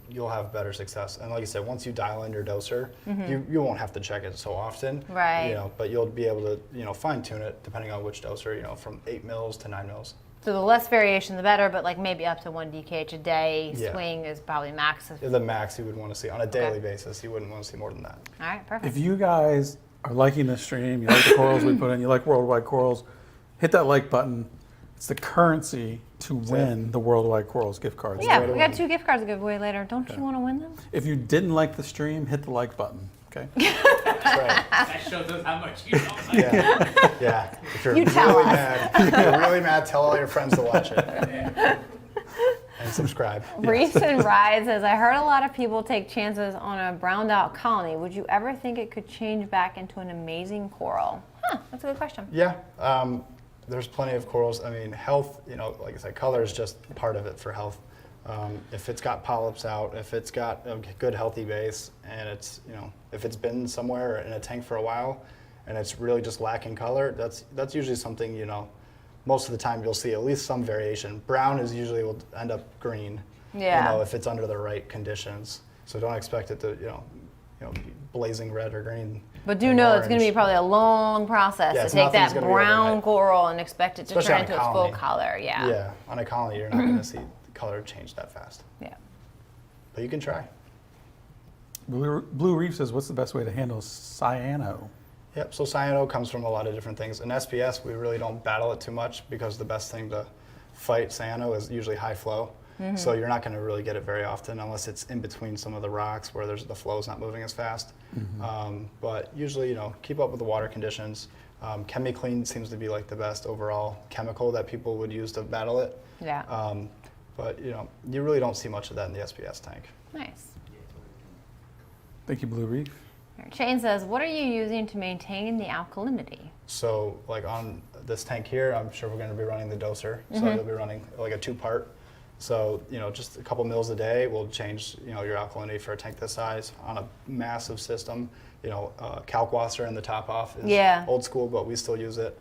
you'll have better success. And like I said, once you dial in your doser, you won't have to check it so often. Right. You know, but you'll be able to, you know, fine tune it depending on which doser, you know, from 8 mils to 9 mils. So the less variation, the better, but like maybe up to 1 DKH a day Yeah. swing is probably max. The max you would want to see on a daily basis. You wouldn't want to see more than that. All right, perfect. If you guys are liking this stream, you like the corals we put in, you like Worldwide Corals, hit that like button. It's the currency to win the Worldwide Corals gift cards. Yeah, Right we got away. 2 gift cards to give away later. Don't you want to win them? If you didn't like the stream, hit the like button. Okay. That's right. That shows us how much you don't like. Yeah. Yeah. If you're You tell really us. mad, if you're really mad, tell all your friends to watch it. And subscribe. Reefs and Ride says, I heard a lot of people take chances on a browned out colony. Would you ever think it could change back into an amazing coral? Huh, that's a good question. Yeah, there's plenty of corals. I mean, health, you know, like I said, color is just part of it for health. If it's got polyps out, if it's got a good healthy base, and it's, you know, if it's been somewhere in a tank for a while, and it's really just lacking color, that's usually something, you know, most of the time you'll see at least some variation. Brown is usually will end up green, Yeah. you know, if it's under the right conditions. So don't expect it to, you know, be blazing red or green. But do or know it's going to be orange. probably a long process Yeah, to it's take nothing's that gonna be brown overnight. coral and expect it to Especially turn on a into its full colony. color. Yeah. Yeah, on a colony, you're not going to see the color change that fast. Yeah. But you can try. Blue Reef says, what's the best way to handle cyano? Yep, so cyano comes from a lot of different things. In SPS, we really don't battle it too much because the best thing to fight cyano is usually high flow. So you're not going to really get it very often unless it's in between some of the rocks where the flow's not moving as fast. But usually, you know, keep up with the water conditions. ChemiClean seems to be like the best overall chemical that people would use to battle it. Yeah. But, you know, you really don't see much of that in the SPS tank. Nice. Thank you, Blue Reef. Shane says, what are you using to maintain the alkalinity? So like on this tank here, I'm sure we're going to be running the doser. So you'll be running like a 2-part. So, just a couple mils a day will change, your alkalinity for a tank this size. On a massive system, calc wasser in the top off is old school, but we still use it.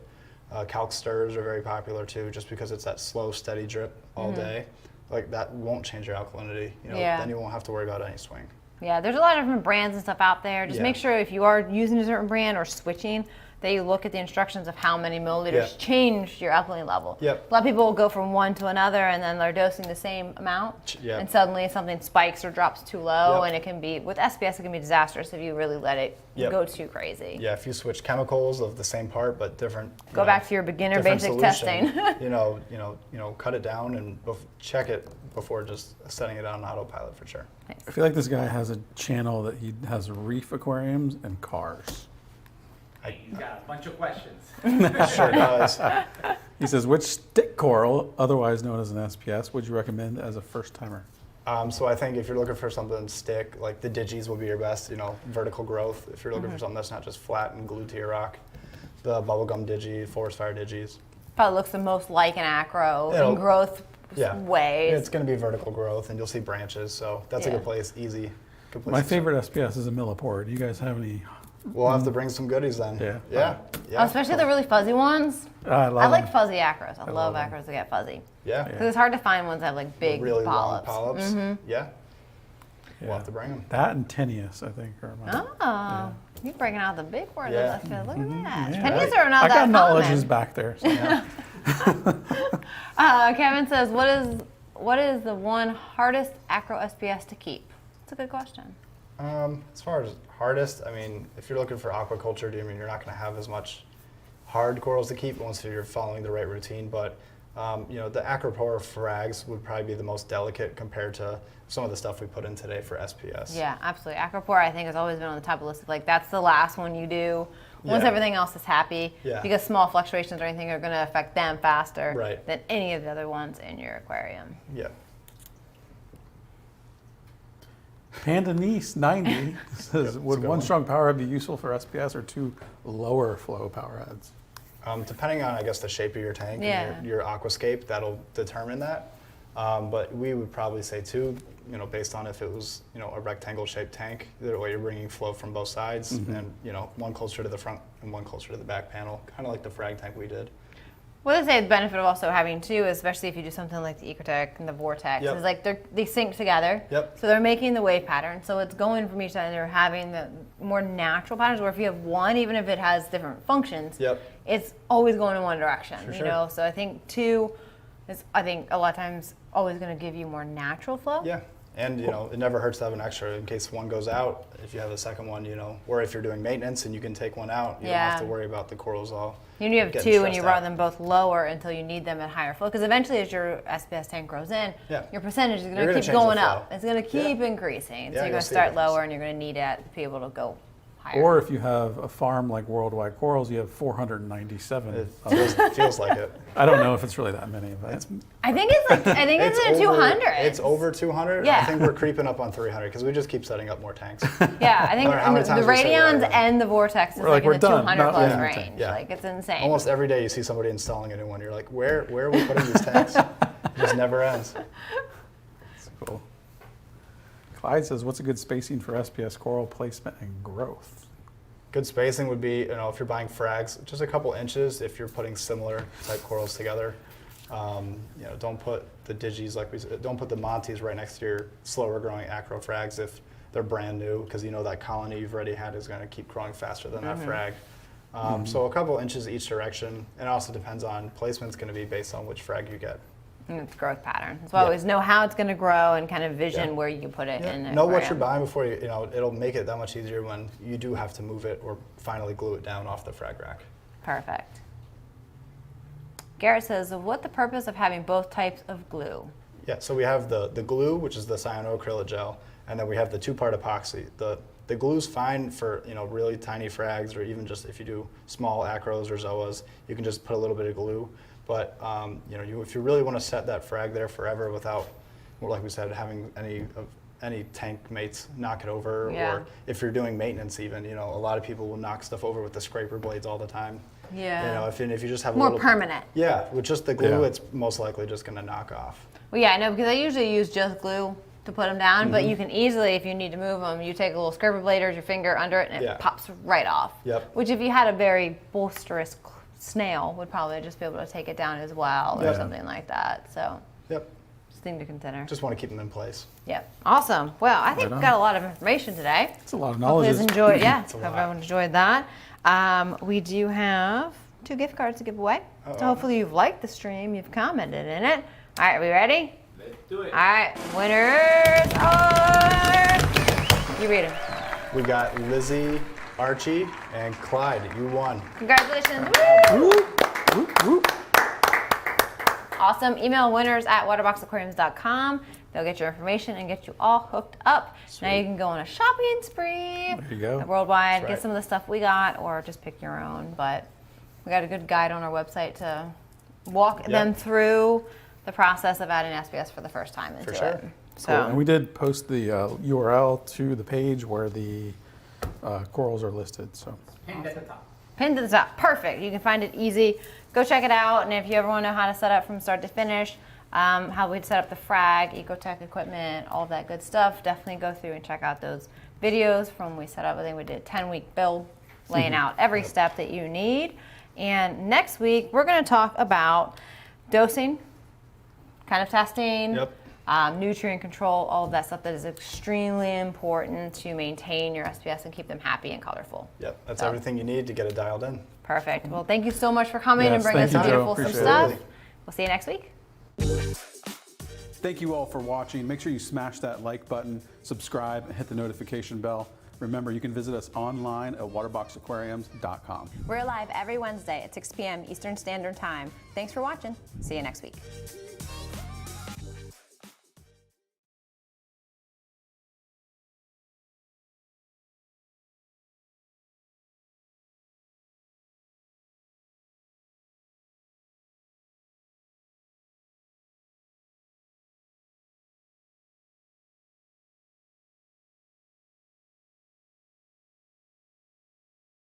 Calc stirrers are very popular too, just because it's that slow, steady drip all day. Like that won't change your alkalinity. Then you won't have to worry about any swing. Yeah, there's a lot of different brands and stuff out there. Just make sure if you are using a certain brand or switching, that you look at the instructions of how many milliliters change your alkalinity level. Yep. A lot of people will go from one to another and then they're dosing the same amount. Yep. And suddenly something spikes or drops too low, and it can be, with SPS, it can be disastrous if you really let it go too crazy. Yeah, if you switch chemicals of the same part but different. Go back to your beginner basic testing. Cut it down and check it before just setting it on autopilot for sure. Nice. I feel like this guy has a channel that he has reef aquariums and cars. He's got a bunch of questions. Sure does. He says, which stick coral, otherwise known as an SPS, would you recommend as a first timer? So I think if you're looking for something stick, like the digis will be your best, vertical growth. If you're looking for something that's not just flat and glued to your rock, the bubblegum digi, forest fire digis. Probably looks the most like an acro in growth ways. It's going to be vertical growth, and you'll see branches, so that's a good place, easy. Good place My favorite SPS is a millipore. Do you guys have any? We'll have to bring some goodies then. Yeah. Oh, especially the really fuzzy ones. I like fuzzy acros. I love them. acros that get fuzzy. Yeah. Because it's hard to find ones that have like big Really long polyps. polyps. Yeah. We'll have to bring them. That and Tenias, I think, are my. You're breaking out the big word. Yeah. Look at that. Yeah. Pennies are not I that got knowledge common. is back there. So. Kevin says, what is the one hardest acro SPS to keep? That's a good question. As far as hardest, I mean, if you're looking for aquaculture, you're not going to have as much hard corals to keep once you're following the right routine. But the acropora frags would probably be the most delicate compared to some of the stuff we put in today for SPS. Yeah, absolutely. Acropora, I think, has always been on the top of the list. Like, that's the last one you do once everything else is happy. Yeah. Because small fluctuations or anything are going to affect them faster Right. than any of the other ones in your aquarium. Yeah. Pandanese 90 says, would good one one. strong powerhead be useful for SPS or 2 lower flow powerheads? Depending on, I guess, the shape of your tank and your aquascape, that'll determine that. But we would probably say 2, based on if it was, a rectangle-shaped tank. That way you're bringing flow from both sides, and one closer to the front and one closer to the back panel, kind of like the FRAG tank we did. Well, they say the benefit of also having 2, especially if you do something like the EcoTech and the VorTech, is like they sync together. Yep. So they're making the wave pattern. So it's going from each side. They're having the more natural patterns. Where if you have one, even if it has different functions, it's always going in one direction. Sure. So I think 2 is, I think, a lot of times always going to give you more natural flow. Yeah. And, it never hurts to have an extra in case one goes out. If you have a second one, or if you're doing maintenance and you can take one out, you don't have to worry about the corals all. You have getting 2 and you stressed run out. them both lower until you need them at higher flow. Because eventually, as your SPS tank grows in, your percentage is going You're to gonna keep change the going flow. up. It's going to keep increasing. So you're going you'll to see start a difference. lower and you're going to need it to be able to go higher. Or if you have a farm like Worldwide Corals, you have 497. It feels like it. I don't know if it's really that many, but I think it's like it's in 200. It's over 200. Yeah. I think we're creeping up on 300 because we just keep setting up more tanks. Yeah, I think No matter how many the times we say Radions that, and the VorTex is We're like like, in the we're done. 200 Not plus really. range. Yeah. Like, it's insane. Almost every day you see somebody installing a new one. You're like, where are we putting these tanks? It just never ends. it's cool. Clyde says, what's a good spacing for SPS coral placement and growth? Good spacing would be, if you're buying frags, just a couple inches if you're putting similar type corals together. Don't put the digis like we said, don't put the Montes right next to your slower growing acro frags if they're brand new, because that colony you've already had is going to keep growing faster than that frag. So a couple inches each direction, and it also depends on placement's going to be based on which frag you get. And it's growth pattern. So I always know how it's going to grow and kind of vision where you can put it in. Know what you're buying before it'll make it that much easier when you do have to move it or finally glue it down off the frag rack. Perfect. Garrett says, what's the purpose of having both types of glue? Yeah, so we have the glue, which is the cyanoacrylic gel, and then we have the 2-part epoxy. The glue's fine for really tiny frags, or even just if you do small acros or zoas, you can just put a little bit of glue. But if you really want to set that frag there forever without, like we said, having any any tank mates knock it over, Yeah. or if you're doing maintenance even, you know, a lot of people will knock stuff over with the scraper blades all the time. Yeah. You know, if you just have a More little, permanent. Yeah, with just the glue, Yeah. it's most likely just gonna knock off. Well, yeah, I know, because I usually use just glue to put them down, but you can easily, if you need to move them, you take a little scraper blade or your finger under it and it Yeah. pops right off. Yep. Which if you had a very boisterous snail would probably just be able to take it down as well or Yeah. something like that. So Yep, just thing to consider. just want to keep them in place. Yep. Awesome. Well, I think Right we got a lot of information today. It's a lot of Hope you knowledge. guys enjoyed. Yeah, It's a hope lot. everyone enjoyed that. We do have 2 gift cards to give away. So Uh-oh. hopefully you've liked the stream, you've commented in it. All right, are we ready? Let's do it. All right, winners are. You read them. We got Lizzie, Archie, and Clyde. You won. Congratulations. Woo! Whoop, whoop, whoop. Awesome. Email winners@waterboxaquariums.com. They'll get your information and get you all hooked up. Now you can go on a shopping spree. There you go. Worldwide, That's get right. some of the stuff we got, or just pick your own. But we got a good guide on our website to walk them through the process of adding SPS for the first time into sure. it. So Cool. And we did post the URL to the page where the corals are listed. So Pinned at the top. pinned to the top. Perfect. You can find it easy. Go check it out. And if you ever want to know how to set up from start to finish, how we'd set up the FRAG, EcoTech equipment, all that good stuff, definitely go through and check out those videos from when we set up. I think we did a 10-week build, laying out every step that you need. And next week, we're going to talk about dosing, kind of testing, Yep. nutrient control, all of that stuff that is extremely important to maintain your SPS and keep them happy and colorful. Yep, that's So- everything you need to get it dialed in. Perfect. Well, thank you so much for coming and Yes, bringing us thank some you, Joe. beautiful some Appreciate stuff. it. We'll see you next week. thank you all for watching. Make sure you smash that like button, subscribe, and hit the notification bell. Remember, you can visit us online at waterboxaquariums.com. We're live every Wednesday at 6 p.m. Eastern Standard Time. Thanks for watching. See you next week.